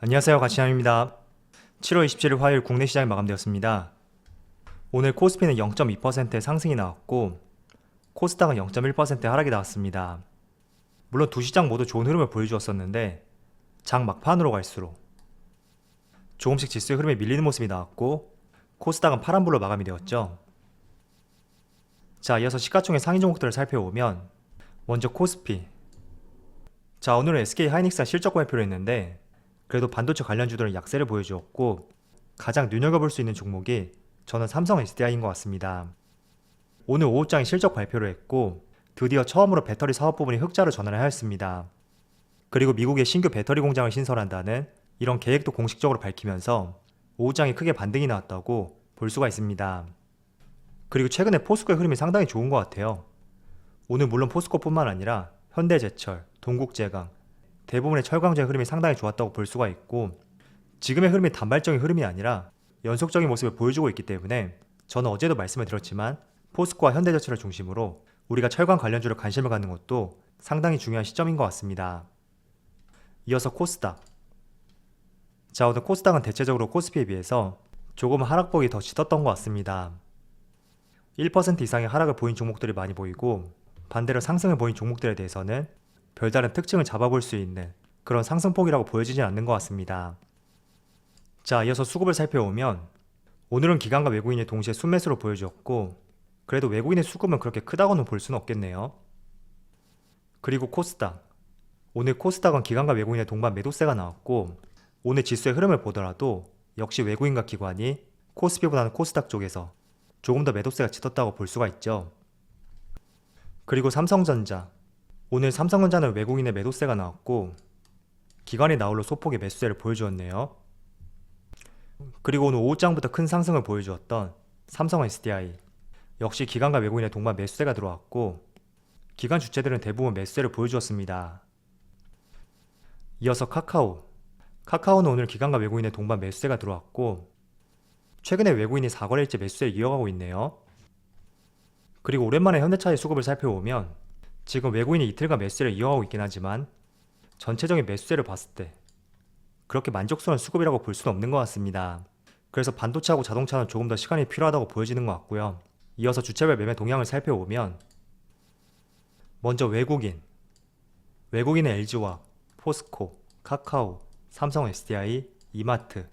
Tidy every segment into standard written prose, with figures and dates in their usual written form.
안녕하세요, 가치남입니다. 7월 27일 화요일 국내 시장이 마감되었습니다. 오늘 코스피는 0.2%의 상승이 나왔고 코스닥은 0.1%의 하락이 나왔습니다. 물론 두 시장 모두 좋은 흐름을 보여주었었는데 장 막판으로 갈수록 조금씩 지수의 흐름에 밀리는 모습이 나왔고 코스닥은 파란불로 마감이 되었죠. 자, 이어서 시가총액 상위 종목들을 살펴보면 먼저 코스피. 자, 오늘은 SK하이닉스가 실적 발표를 했는데 그래도 반도체 관련주들은 약세를 보여주었고 가장 눈여겨볼 수 있는 종목이 저는 삼성 SDI인 것 같습니다. 오늘 오후장에 실적 발표를 했고 드디어 처음으로 배터리 사업 부분이 흑자로 전환을 하였습니다. 그리고 미국의 신규 배터리 공장을 신설한다는 이런 계획도 공식적으로 밝히면서 오후장에 크게 반등이 나왔다고 볼 수가 있습니다. 그리고 최근에 포스코의 흐름이 상당히 좋은 것 같아요. 오늘 물론 포스코뿐만 아니라 현대제철, 동국제강 대부분의 철강주의 흐름이 상당히 좋았다고 볼 수가 있고 지금의 흐름이 단발적인 흐름이 아니라 연속적인 모습을 보여주고 있기 때문에 저는 어제도 말씀을 드렸지만 포스코와 현대제철을 중심으로 우리가 철강 관련주로 관심을 갖는 것도 상당히 중요한 시점인 것 같습니다. 이어서 코스닥. 자, 오늘 코스닥은 대체적으로 코스피에 비해서 조금 하락폭이 더 짙었던 것 같습니다. 1% 이상의 하락을 보인 종목들이 많이 보이고 반대로 상승을 보인 종목들에 대해서는 별다른 특징을 잡아볼 수 있는 그런 상승폭이라고 보여지진 않는 것 같습니다. 자, 이어서 수급을 살펴보면 오늘은 기관과 외국인이 동시에 순매수로 보여주었고 그래도 외국인의 수급은 그렇게 크다고는 볼 수는 없겠네요. 그리고 코스닥. 오늘 코스닥은 기관과 외국인의 동반 매도세가 나왔고 오늘 지수의 흐름을 보더라도 역시 외국인과 기관이 코스피보다는 코스닥 쪽에서 조금 더 매도세가 짙었다고 볼 수가 있죠. 그리고 삼성전자. 오늘 삼성전자는 외국인의 매도세가 나왔고 기관이 나홀로 소폭의 매수세를 보여주었네요. 그리고 오늘 오후장부터 큰 상승을 보여주었던 삼성 SDI 역시 기관과 외국인의 동반 매수세가 들어왔고 기관 주체들은 대부분 매수세를 보여주었습니다. 이어서 카카오는 오늘 기관과 외국인의 동반 매수세가 들어왔고 최근에 외국인이 4거래일째 매수세를 이어가고 있네요. 그리고 오랜만에 현대차의 수급을 살펴보면 지금 외국인이 이틀간 매수세를 이어가고 있긴 하지만 전체적인 매수세를 봤을 때 그렇게 만족스러운 수급이라고 볼 수는 없는 것 같습니다. 그래서 반도체하고 자동차는 조금 더 시간이 필요하다고 보여지는 것 같고요. 이어서 주체별 매매 동향을 살펴보면 먼저 외국인의 LG화학, 포스코, 카카오, 삼성 SDI, 이마트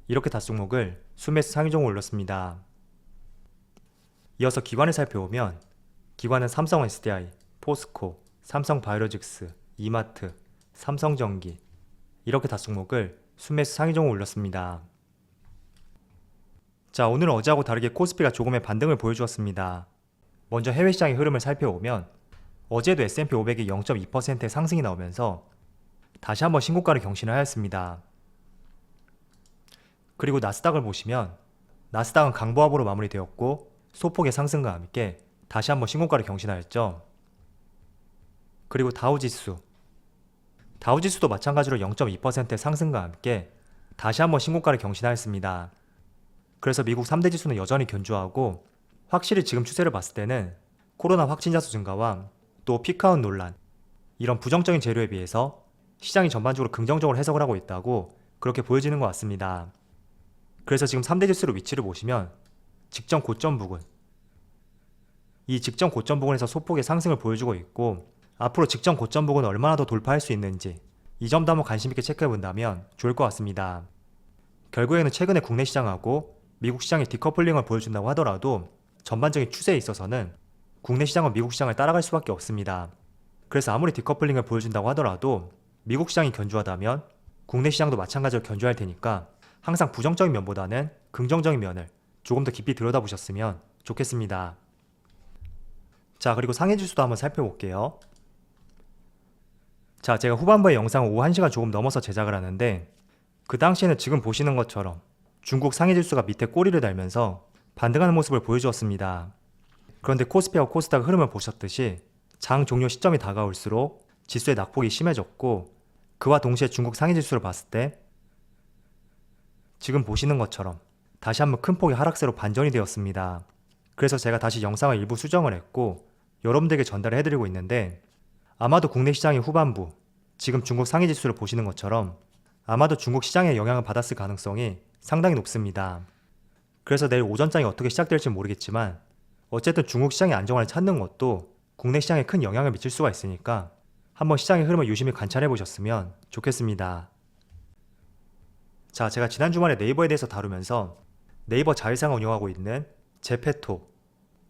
이렇게 다섯 종목을 순매수 상위 종목을 올렸습니다. 이어서 기관을 살펴보면 기관은 삼성 SDI, 포스코, 삼성바이오로직스, 이마트, 삼성전기 이렇게 다섯 종목을 순매수 상위 종목을 올렸습니다. 자, 오늘은 어제하고 다르게 코스피가 조금의 반등을 보여주었습니다. 먼저 해외 시장의 흐름을 살펴보면 어제도 S&P 500이 0.2%의 상승이 나오면서 다시 한번 신고가를 경신을 하였습니다. 그리고 나스닥을 보시면 나스닥은 강보합으로 마무리되었고 소폭의 상승과 함께 다시 한번 신고가를 경신하였죠. 그리고 다우지수도 마찬가지로 0.2%의 상승과 함께 다시 한번 신고가를 경신하였습니다. 그래서 미국 3대 지수는 여전히 견조하고 확실히 지금 추세를 봤을 때는 코로나 확진자 수 증가와 또 피크아웃 논란 이런 부정적인 재료에 비해서 시장이 전반적으로 긍정적으로 해석을 하고 있다고 그렇게 보여지는 것 같습니다. 그래서 지금 3대 지수로 위치를 보시면 직전 고점 부근 이 직전 고점 부근에서 소폭의 상승을 보여주고 있고 앞으로 직전 고점 부근을 얼마나 더 돌파할 수 있는지 이 점도 한번 관심있게 체크해 본다면 좋을 것 같습니다. 결국에는 최근에 국내 시장하고 미국 시장의 디커플링을 보여준다고 하더라도 전반적인 추세에 있어서는 국내 시장은 미국 시장을 따라갈 수밖에 없습니다. 그래서 아무리 디커플링을 보여준다고 하더라도 미국 시장이 견조하다면 국내 시장도 마찬가지로 견조할 테니까 항상 부정적인 면보다는 긍정적인 면을 조금 더 깊이 들여다보셨으면 좋겠습니다. 자, 그리고 상해지수도 한번 살펴볼게요. 자, 제가 후반부의 영상을 오후 1시간 조금 넘어서 제작을 하는데 그 당시에는 지금 보시는 것처럼 중국 상해지수가 밑에 꼬리를 달면서 반등하는 모습을 보여주었습니다. 그런데 코스피와 코스닥 흐름을 보셨듯이 장 종료 시점이 다가올수록 지수의 낙폭이 심해졌고 그와 동시에 중국 상해지수를 봤을 때 지금 보시는 것처럼 다시 한번 큰 폭의 하락세로 반전이 되었습니다. 그래서 제가 다시 영상을 일부 수정을 했고 여러분들에게 전달을 해드리고 있는데 아마도 국내 시장의 후반부 지금 중국 상해지수를 보시는 것처럼 아마도 중국 시장에 영향을 받았을 가능성이 상당히 높습니다. 그래서 내일 오전장이 어떻게 시작될지 모르겠지만 어쨌든 중국 시장의 안정화를 찾는 것도 국내 시장에 큰 영향을 미칠 수가 있으니까 한번 시장의 흐름을 유심히 관찰해 보셨으면 좋겠습니다. 자, 제가 지난 주말에 네이버에 대해서 다루면서 네이버 자회사가 운영하고 있는 제페토,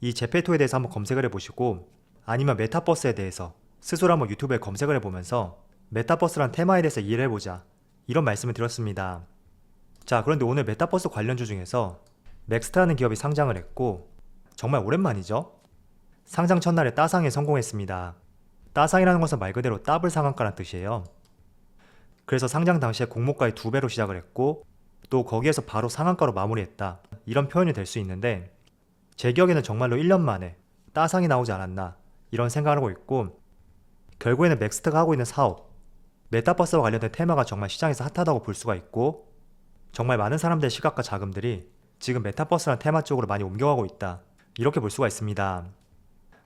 이 제페토에 대해서 한번 검색을 해보시고 아니면 메타버스에 대해서 스스로 한번 유튜브에 검색을 해보면서 메타버스란 테마에 대해서 이해를 해보자, 이런 말씀을 드렸습니다. 자, 그런데 오늘 메타버스 관련주 중에서 맥스트라는 기업이 상장을 했고 정말 오랜만이죠? 상장 첫날에 따상에 성공했습니다. 따상이라는 것은 말 그대로 더블 상한가란 뜻이에요. 그래서 상장 당시에 공모가의 2배로 시작을 했고 또 거기에서 바로 상한가로 마무리했다, 이런 표현이 될 수 있는데 제 기억에는 정말로 1년 만에 따상이 나오지 않았나 이런 생각을 하고 있고, 결국에는 맥스트가 하고 있는 사업, 메타버스와 관련된 테마가 정말 시장에서 핫하다고 볼 수가 있고 정말 많은 사람들의 시각과 자금들이 지금 메타버스라는 테마 쪽으로 많이 옮겨가고 있다, 이렇게 볼 수가 있습니다.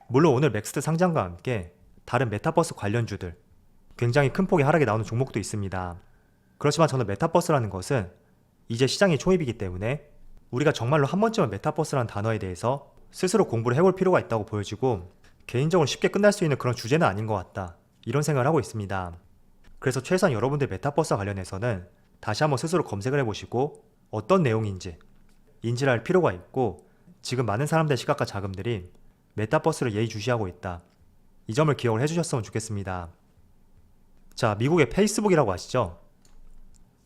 물론 오늘 맥스트 상장과 함께 다른 메타버스 관련주들 굉장히 큰 폭의 하락이 나오는 종목도 있습니다. 그렇지만 저는 메타버스라는 것은 이제 시장이 초입이기 때문에 우리가 정말로 한 번쯤은 메타버스라는 단어에 대해서 스스로 공부를 해볼 필요가 있다고 보여지고 개인적으로 쉽게 끝날 수 있는 그런 주제는 아닌 것 같다, 이런 생각을 하고 있습니다. 그래서 최소한 여러분들 메타버스와 관련해서는 다시 한번 스스로 검색을 해보시고 어떤 내용인지 인지를 할 필요가 있고 지금 많은 사람들의 시각과 자금들이 메타버스를 예의주시하고 있다, 이 점을 기억을 해주셨으면 좋겠습니다. 자, 미국의 페이스북이라고 아시죠?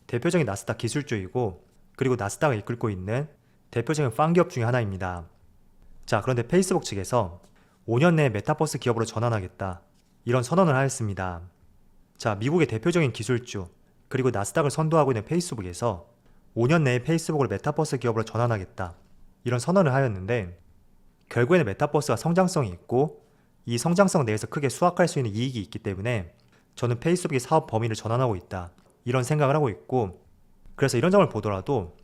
대표적인 나스닥 기술주이고 그리고 나스닥을 이끌고 있는 대표적인 팡기업 중에 하나입니다. 자, 그런데 페이스북 측에서 5년 내에 메타버스 기업으로 전환하겠다, 이런 선언을 하였습니다. 자, 미국의 대표적인 기술주 그리고 나스닥을 선도하고 있는 페이스북에서 5년 내에 페이스북을 메타버스 기업으로 전환하겠다, 이런 선언을 하였는데 결국에는 메타버스가 성장성이 있고 이 성장성 내에서 크게 수확할 수 있는 이익이 있기 때문에 저는 페이스북이 사업 범위를 전환하고 있다, 이런 생각을 하고 있고, 그래서 이런 점을 보더라도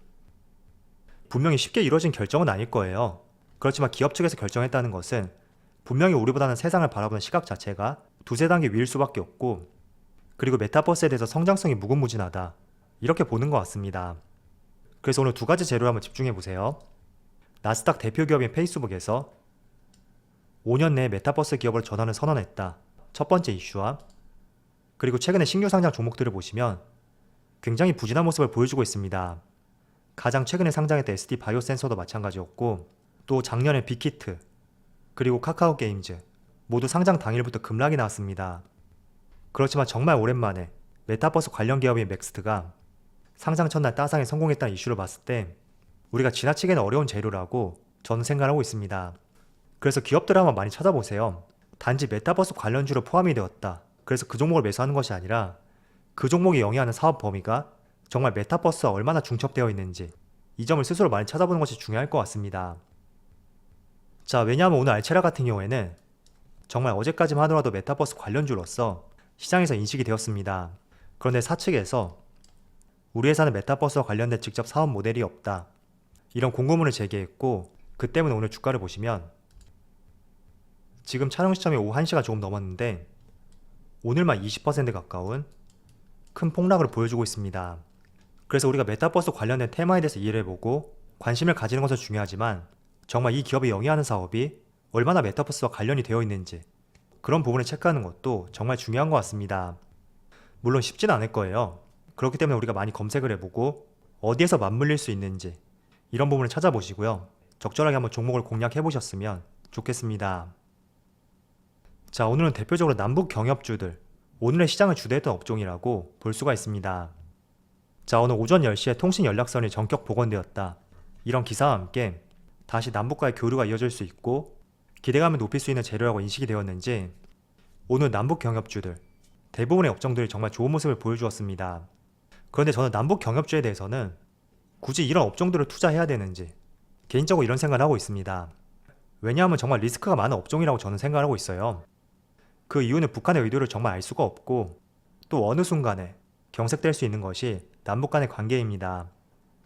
분명히 쉽게 이루어진 결정은 아닐 거예요. 그렇지만 기업 측에서 결정했다는 것은 분명히 우리보다는 세상을 바라보는 시각 자체가 두세 단계 위일 수밖에 없고 그리고 메타버스에 대해서 성장성이 무궁무진하다, 이렇게 보는 것 같습니다. 그래서 오늘 두 가지 재료를 한번 집중해 보세요. 나스닥 대표 기업인 페이스북에서 5년 내에 메타버스 기업을 전환을 선언했다, 첫 번째 이슈와 그리고 최근에 신규 상장 종목들을 보시면 굉장히 부진한 모습을 보여주고 있습니다. 가장 최근에 상장했던 SD 바이오센서도 마찬가지였고 또 작년에 빅히트 그리고 카카오 게임즈 모두 상장 당일부터 급락이 나왔습니다. 그렇지만 정말 오랜만에 메타버스 관련 기업인 맥스트가 상장 첫날 따상에 성공했다는 이슈를 봤을 때 우리가 지나치게는 어려운 재료라고 저는 생각하고 있습니다. 그래서 기업들을 한번 많이 찾아보세요. 단지 메타버스 관련주로 포함이 되었다, 그래서 그 종목을 매수하는 것이 아니라 그 종목이 영위하는 사업 범위가 정말 메타버스와 얼마나 중첩되어 있는지 이 점을 스스로 많이 찾아보는 것이 중요할 것 같습니다. 자, 왜냐하면 오늘 알체라 같은 경우에는 정말 어제까지만 하더라도 메타버스 관련주로서 시장에서 인식이 되었습니다. 그런데 사측에서 우리 회사는 메타버스와 관련된 직접 사업 모델이 없다, 이런 공고문을 제기했고 그 때문에 오늘 주가를 보시면 지금 촬영 시점이 오후 1시가 조금 넘었는데 오늘만 20% 가까운 큰 폭락을 보여주고 있습니다. 그래서 우리가 메타버스 관련된 테마에 대해서 이해를 해보고 관심을 가지는 것은 중요하지만 정말 이 기업이 영위하는 사업이 얼마나 메타버스와 관련이 되어 있는지 그런 부분을 체크하는 것도 정말 중요한 것 같습니다. 물론 쉽지는 않을 거예요. 그렇기 때문에 우리가 많이 검색을 해보고 어디에서 맞물릴 수 있는지 이런 부분을 찾아보시고요. 적절하게 한번 종목을 공략해 보셨으면 좋겠습니다. 자, 오늘은 대표적으로 남북 경협주들, 오늘의 시장을 주도했던 업종이라고 볼 수가 있습니다. 자, 오늘 오전 10시에 통신 연락선이 전격 복원되었다, 이런 기사와 함께 다시 남북과의 교류가 이어질 수 있고 기대감을 높일 수 있는 재료라고 인식이 되었는지 오늘 남북 경협주들 대부분의 업종들이 정말 좋은 모습을 보여주었습니다. 그런데 저는 남북 경협주에 대해서는 굳이 이런 업종들을 투자해야 되는지 개인적으로 이런 생각을 하고 있습니다. 왜냐하면 정말 리스크가 많은 업종이라고 저는 생각을 하고 있어요. 그 이유는 북한의 의도를 정말 알 수가 없고 또 어느 순간에 경색될 수 있는 것이 남북 간의 관계입니다.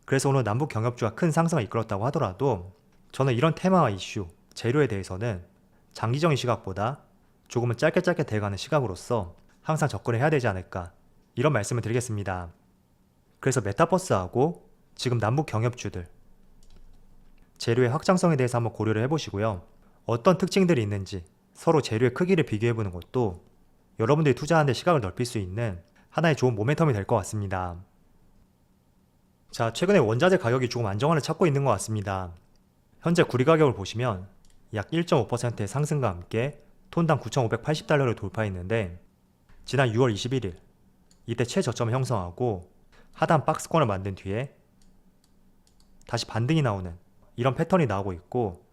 그래서 오늘 남북 경협주가 큰 상승을 이끌었다고 하더라도 저는 이런 테마와 이슈, 재료에 대해서는 장기적인 시각보다 조금은 짧게 돼가는 시각으로서 항상 접근을 해야 되지 않을까, 이런 말씀을 드리겠습니다. 그래서 메타버스하고 지금 남북 경협주들 재료의 확장성에 대해서 한번 고려를 해보시고요. 어떤 특징들이 있는지 서로 재료의 크기를 비교해보는 것도 여러분들이 투자하는 데 시각을 넓힐 수 있는 하나의 좋은 모멘텀이 될 것 같습니다. 자, 최근에 원자재 가격이 조금 안정화를 찾고 있는 것 같습니다. 현재 구리 가격을 보시면 약 1.5%의 상승과 함께 톤당 9,580달러를 돌파했는데 지난 6월 21일 이때 최저점을 형성하고 하단 박스권을 만든 뒤에 다시 반등이 나오는 이런 패턴이 나오고 있고,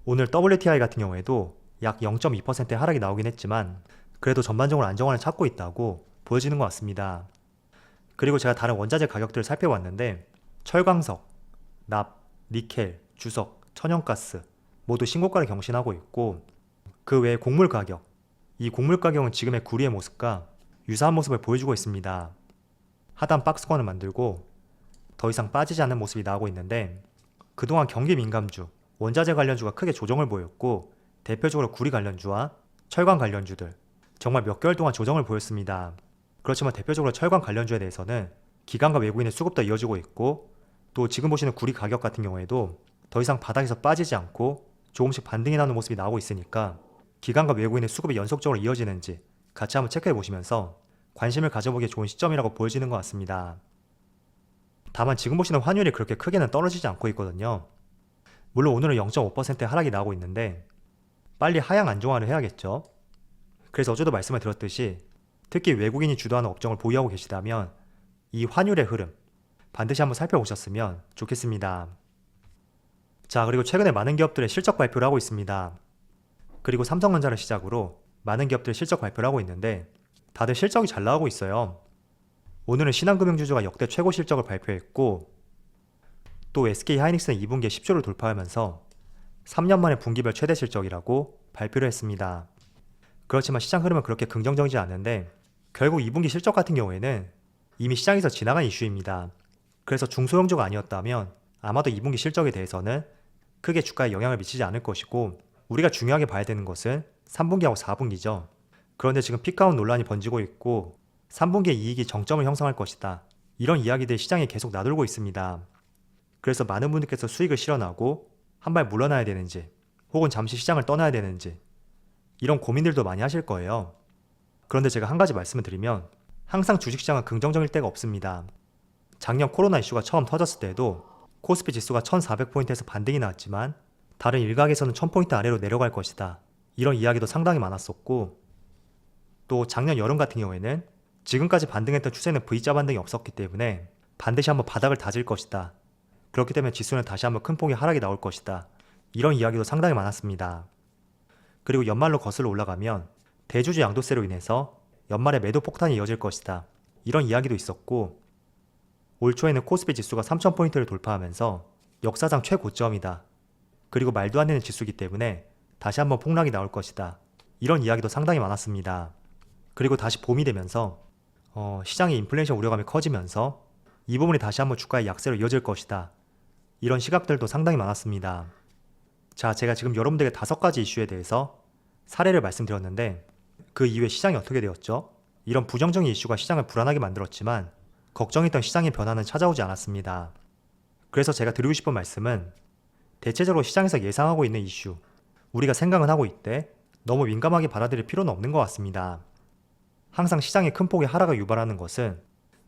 오늘 WTI 같은 경우에도 약 0.2%의 하락이 나오긴 했지만 그래도 전반적으로 안정화를 찾고 있다고 보여지는 것 같습니다. 그리고 제가 다른 원자재 가격들을 살펴봤는데 철광석, 납, 니켈, 주석, 천연가스 모두 신고가를 경신하고 있고, 그 외에 곡물 가격, 이 곡물 가격은 지금의 구리의 모습과 유사한 모습을 보여주고 있습니다. 하단 박스권을 만들고 더 이상 빠지지 않는 모습이 나오고 있는데, 그동안 경기 민감주, 원자재 관련주가 크게 조정을 보였고 대표적으로 구리 관련주와 철강 관련주들 정말 몇 개월 동안 조정을 보였습니다. 그렇지만 대표적으로 철강 관련주에 대해서는 기관과 외국인의 수급도 이어지고 있고, 또 지금 보시는 구리 가격 같은 경우에도 더 이상 바닥에서 빠지지 않고 조금씩 반등이 나는 모습이 나오고 있으니까 기관과 외국인의 수급이 연속적으로 이어지는지 같이 한번 체크해 보시면서 관심을 가져보기에 좋은 시점이라고 보여지는 것 같습니다. 다만 지금 보시는 환율이 그렇게 크게는 떨어지지 않고 있거든요. 물론 오늘은 0.5%의 하락이 나오고 있는데 빨리 하향 안정화를 해야겠죠. 그래서 어제도 말씀을 드렸듯이 특히 외국인이 주도하는 업종을 보유하고 계시다면 이 환율의 흐름 반드시 한번 살펴보셨으면 좋겠습니다. 자, 그리고 최근에 많은 기업들의 실적 발표를 하고 있습니다. 그리고 삼성전자를 시작으로 많은 기업들의 실적 발표를 하고 있는데 다들 실적이 잘 나오고 있어요. 오늘은 신한금융주주가 역대 최고 실적을 발표했고, 또 SK하이닉스는 2분기에 10조를 돌파하면서 3년 만에 분기별 최대 실적이라고 발표를 했습니다. 그렇지만 시장 흐름은 그렇게 긍정적이지 않은데 결국 2분기 실적 같은 경우에는 이미 시장에서 지나간 이슈입니다. 그래서 중소형주가 아니었다면 아마도 2분기 실적에 대해서는 크게 주가에 영향을 미치지 않을 것이고, 우리가 중요하게 봐야 되는 것은 3분기하고 4분기죠. 그런데 지금 피크아웃 논란이 번지고 있고 3분기에 이익이 정점을 형성할 것이다, 이런 이야기들이 시장에 계속 나돌고 있습니다. 그래서 많은 분들께서 수익을 실어나고 한 발 물러나야 되는지 혹은 잠시 시장을 떠나야 되는지 이런 고민들도 많이 하실 거예요. 그런데 제가 한 가지 말씀을 드리면 항상 주식시장은 긍정적일 때가 없습니다. 작년 코로나 이슈가 처음 터졌을 때도 코스피 지수가 1400포인트에서 반등이 나왔지만 다른 일각에서는 1000포인트 아래로 내려갈 것이다, 이런 이야기도 상당히 많았었고, 또 작년 여름 같은 경우에는 지금까지 반등했던 추세는 V자 반등이 없었기 때문에 반드시 한번 바닥을 다질 것이다, 그렇기 때문에 지수는 다시 한번 큰 폭의 하락이 나올 것이다, 이런 이야기도 상당히 많았습니다. 그리고 연말로 거슬러 올라가면 대주주 양도세로 인해서 연말에 매도 폭탄이 이어질 것이다, 이런 이야기도 있었고, 올 초에는 코스피 지수가 3000포인트를 돌파하면서 역사상 최고점이다, 그리고 말도 안 되는 지수이기 때문에 다시 한번 폭락이 나올 것이다, 이런 이야기도 상당히 많았습니다. 그리고 다시 봄이 되면서 시장의 인플레이션 우려감이 커지면서 이 부분이 다시 한번 주가의 약세로 이어질 것이다, 이런 시각들도 상당히 많았습니다. 자, 제가 지금 여러분들에게 5가지 이슈에 대해서 사례를 말씀드렸는데 그 이후에 시장이 어떻게 되었죠? 이런 부정적인 이슈가 시장을 불안하게 만들었지만 걱정했던 시장의 변화는 찾아오지 않았습니다. 그래서 제가 드리고 싶은 말씀은 대체적으로 시장에서 예상하고 있는 이슈, 우리가 생각은 하고 있대 너무 민감하게 받아들일 필요는 없는 것 같습니다. 항상 시장의 큰 폭의 하락을 유발하는 것은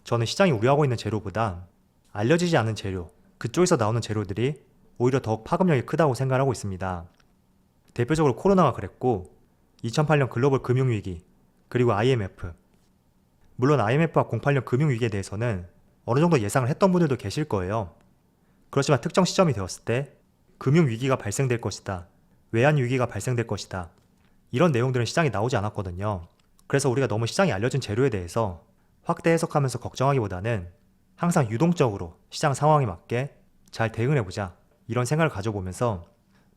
저는 시장이 우려하고 있는 재료보다 알려지지 않은 재료, 그쪽에서 나오는 재료들이 오히려 더욱 파급력이 크다고 생각하고 있습니다. 대표적으로 코로나가 그랬고 2008년 글로벌 금융위기, 그리고 IMF. 물론 IMF와 08년 금융위기에 대해서는 어느 정도 예상을 했던 분들도 계실 거예요. 그렇지만 특정 시점이 되었을 때 금융위기가 발생될 것이다, 외환위기가 발생될 것이다, 이런 내용들은 시장에 나오지 않았거든요. 그래서 우리가 너무 시장에 알려진 재료에 대해서 확대 해석하면서 걱정하기보다는 항상 유동적으로 시장 상황에 맞게 잘 대응해보자, 이런 생각을 가져보면서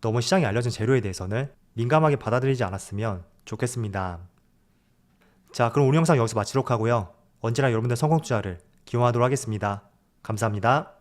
너무 시장에 알려진 재료에 대해서는 민감하게 받아들이지 않았으면 좋겠습니다. 자, 그럼 오늘 영상 여기서 마치도록 하고요. 언제나 여러분들 성공 투자를 기원하도록 하겠습니다. 감사합니다.